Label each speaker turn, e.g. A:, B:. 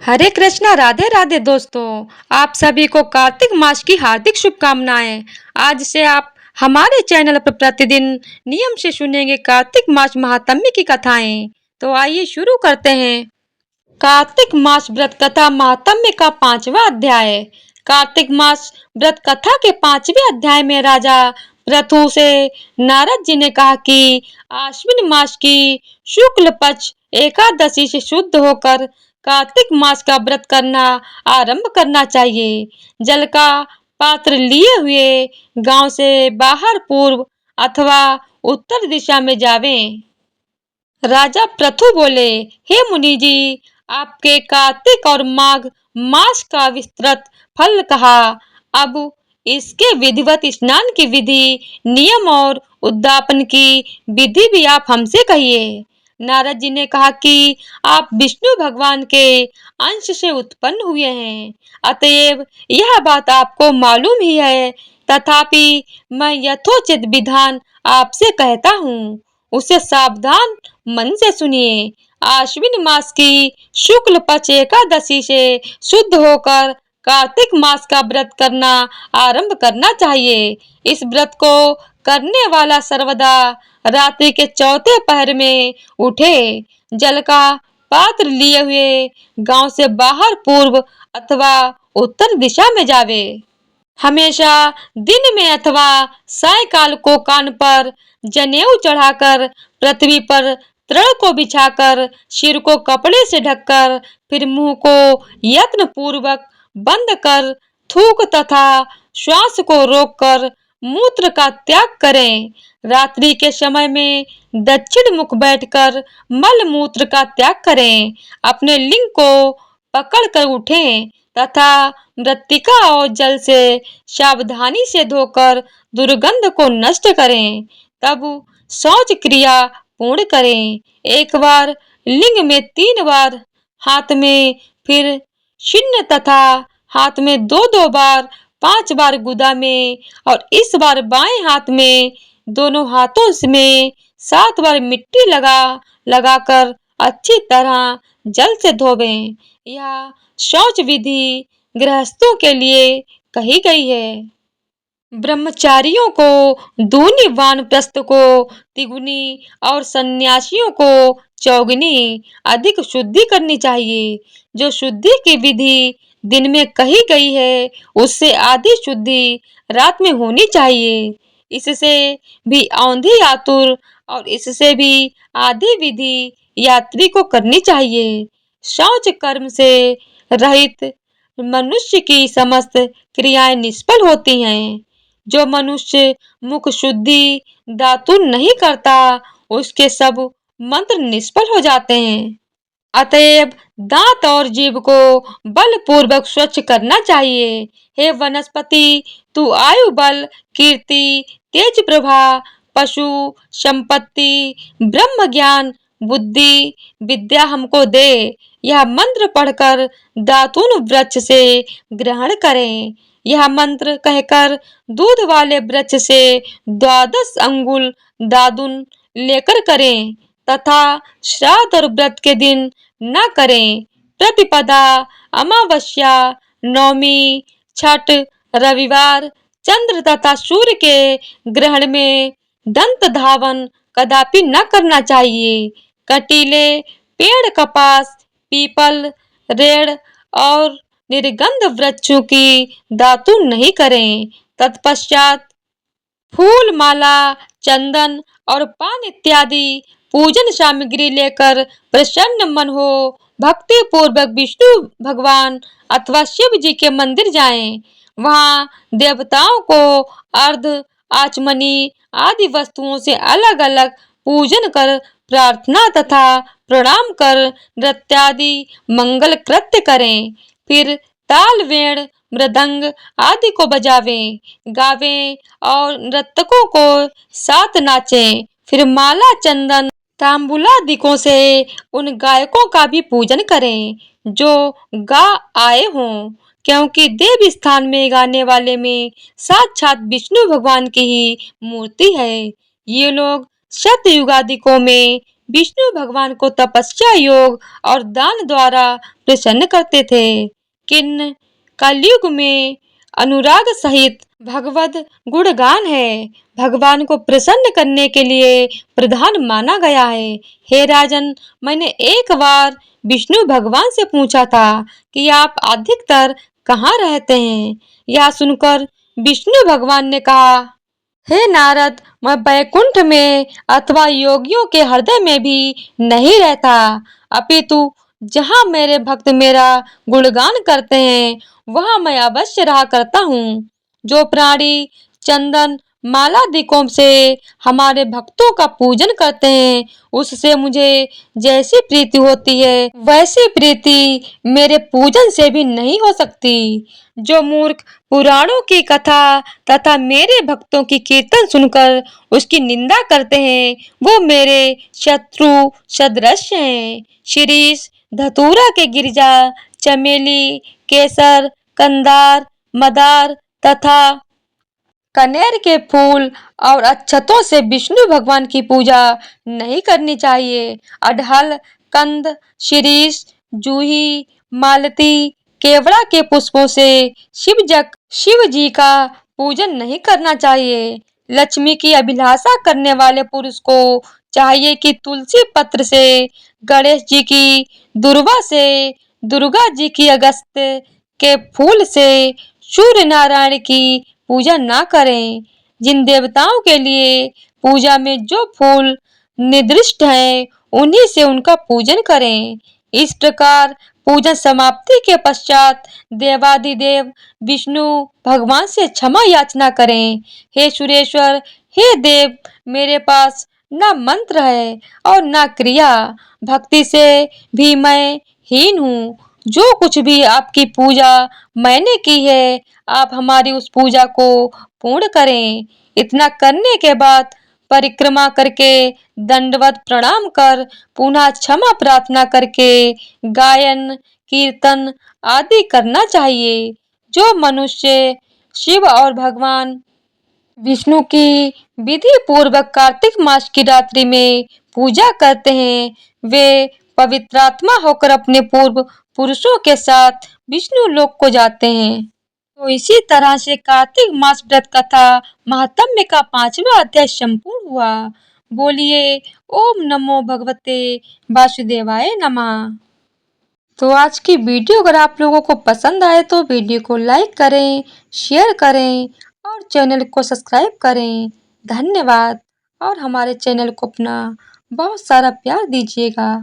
A: हरे कृष्णा, राधे राधे दोस्तों। आप सभी को कार्तिक मास की हार्दिक शुभकामनाएं। आज से आप हमारे चैनल पर प्रतिदिन नियम से सुनेंगे कार्तिक मास महात्म्य की कथाएं। तो आइए शुरू करते हैं। कार्तिक मास व्रत कथा महात्म्य का 5वां अध्याय। कार्तिक मास व्रत कथा के 5वें अध्याय में राजा पृथु से नारद जी ने कहा कि आश्विन मास की शुक्ल पक्ष एकादशी से शुद्ध होकर कार्तिक मास का व्रत करना आरंभ करना चाहिए। जल का पात्र लिए हुए गांव से बाहर पूर्व अथवा उत्तर दिशा में जावें। राजा पृथु बोले, हे मुनि जी, आपके कार्तिक और माघ मास का विस्तृत फल कहा। अब इसके विधिवत स्नान की विधि, नियम और उद्यापन की विधि भी आप हमसे कहिए। नारद जी ने कहा कि आप विष्णु भगवान के अंश से उत्पन्न हुए हैं, अतएव यह बात आपको मालूम ही है। तथापि मैं यथोचित विधान आपसे कहता हूँ, उसे सावधान मन से सुनिए। आश्विन मास की शुक्ल पक्ष एकादशी से शुद्ध होकर कार्तिक मास का व्रत करना आरंभ करना चाहिए। इस व्रत को करने वाला सर्वदा रात्रि के चौथे पहर में उठे, जल का पात्र लिए हुए गांव से बाहर पूर्व अथवा उत्तर दिशा में जावे। हमेशा दिन में अथवा सायकाल को कान पर जनेऊ चढ़ाकर, पृथ्वी पर तृण को बिछाकर, सिर को कपड़े से ढककर, फिर मुंह को यत्न पूर्वक बंद कर, थूक तथा श्वास को रोककर मूत्र का त्याग करें। रात्रि के समय में दक्षिण मुख बैठकर मल मूत्र का त्याग करें। अपने लिंग को पकड़कर उठें तथा मृत्तिका और जल से सावधानी से धोकर दुर्गंध को नष्ट करें। तब शौच क्रिया पूर्ण करें। एक बार लिंग में 3 बार, हाथ में फिर शून्य तथा हाथ में 2-2 बार, 5 बार गुदा में और इस बार बाएं हाथ में, दोनों हाथों में 7 बार मिट्टी लगाकर अच्छी तरह जल से धोवें। यह शौच विधि गृहस्थों के लिए कही गई है। ब्रह्मचारियों को दूनी, वानप्रस्थ को तिगुनी और सन्यासियों को चौगुनी अधिक शुद्धि करनी चाहिए। जो शुद्धि की विधि दिन में कही गई है, उससे आधी शुद्धि रात में होनी चाहिए। इससे भी औंधी आतुर और इससे भी आधी विधि यात्री को करनी चाहिए। शौच कर्म से रहित मनुष्य की समस्त क्रियाएं निष्फल होती हैं। जो मनुष्य मुख शुद्धि दातुन नहीं करता, उसके सब मंत्र निष्फल हो जाते हैं। अतएव दांत और जीभ को बलपूर्वक स्वच्छ करना चाहिए। हे वनस्पति, तू आयु, बल, कीर्ति, तेज प्रभा, पशु संपत्ति, ब्रह्म ज्ञान, बुद्धि, विद्या हमको दे। यह मंत्र पढ़कर दातुन वृक्ष से ग्रहण करें। यह मंत्र कहकर दूध वाले वृक्ष से 12 अंगुल दातुन लेकर करें तथा श्राद्ध और व्रत के दिन न करें। प्रतिपदा, अमावस्या, नवमी, छठ, रविवार, चंद्र तथा सूर्य के ग्रहण में दंत धावन कदापि न करना चाहिए। कटीले पेड़, कपास, पीपल, रेड़ और निर्गंध वृक्षों की दातुन नहीं करें। तत्पश्चात फूल, माला, चंदन और पान इत्यादि पूजन सामग्री लेकर प्रसन्न मन हो भक्ति पूर्वक विष्णु भगवान अथवा शिव जी के मंदिर जाएं। वहां देवताओं को अर्घ, आचमनी आदि वस्तुओं से अलग अलग पूजन कर, प्रार्थना तथा प्रणाम कर, नृत्यादि मंगल कृत्य करें। फिर ताल, वेण, मृदंग आदि को बजावें, गावें और नर्तकों को साथ नाचें। फिर माला, चंदन, तांबूलादिकों से उन गायकों का भी पूजन करें जो गा आए हों, क्योंकि देव स्थान में गाने वाले में साक्षात विष्णु भगवान की ही मूर्ति है। ये लोग सतयुगादिकों में विष्णु भगवान को तपस्या, योग और दान द्वारा प्रसन्न करते थे। किन कलयुग में अनुराग सहित भगवद गुणगान है, भगवान को प्रसन्न करने के लिए प्रधान माना गया है। हे राजन, मैंने एक बार विष्णु भगवान से पूछा था कि आप अधिकतर कहाँ रहते हैं। यह सुनकर विष्णु भगवान ने कहा, हे नारद, मैं बैकुंठ में अथवा योगियों के हृदय में भी नहीं रहता, अपितु जहाँ मेरे भक्त मेरा गुणगान करते हैं वहाँ मैं अवश्य रहा करता हूँ। जो प्राणी चंदन मालादिकों से हमारे भक्तों का पूजन करते हैं, उससे मुझे जैसी प्रीति होती है वैसी प्रीति मेरे पूजन से भी नहीं हो सकती। जो मूर्ख पुराणों की कथा तथा मेरे भक्तों की कीर्तन सुनकर उसकी निंदा करते हैं, वो मेरे शत्रु सदृश हैं। शिरीष, धतूरा के गिरिजा, चमेली, केसर, कंदार, मदार तथा कनेर के फूल और अक्षतों से विष्णु भगवान की पूजा नहीं करनी चाहिए। अड़हल, कंद, शिरीष, जूही, मालती, केवड़ा के पुष्पों से शिव जी का पूजन नहीं करना चाहिए। लक्ष्मी की अभिलाषा करने वाले पुरुष को चाहिए कि तुलसी पत्र से, गणेश जी की दुर्वा से, दुर्गा जी की अगस्त्य के फूल से, सूर्य नारायण की पूजा ना करें। जिन देवताओं के लिए पूजा में जो फूल निर्दिष्ट हैं, उन्हीं से उनका पूजन करें। इस प्रकार पूजन समाप्ति के पश्चात देवाधिदेव विष्णु भगवान से क्षमा याचना करें। हे सुरेश्वर, हे देव, मेरे पास न मंत्र है और न क्रिया, भक्ति से भी मैं हीन हूँ। जो कुछ भी आपकी पूजा मैंने की है, आप हमारी उस पूजा को पूर्ण करें। इतना करने के बाद परिक्रमा करके दंडवत प्रणाम कर पुनः क्षमा प्रार्थना करके गायन, कीर्तन आदि करना चाहिए। जो मनुष्य शिव और भगवान विष्णु की विधि पूर्वक कार्तिक मास की रात्रि में पूजा करते हैं, वे पवित्रात्मा होकर अपने पूर्व पुरुषों के साथ विष्णु लोक को जाते हैं। तो इसी तरह से कार्तिक मास व्रत कथा महात्म्य का 5वां अध्याय संपूर्ण हुआ। बोलिए ओम नमो भगवते वासुदेवाय नमः। तो आज की वीडियो अगर आप लोगों को पसंद आए तो वीडियो को लाइक करें, शेयर करें और चैनल को सब्सक्राइब करें। धन्यवाद और हमारे चैनल को अपना बहुत सारा प्यार दीजिएगा।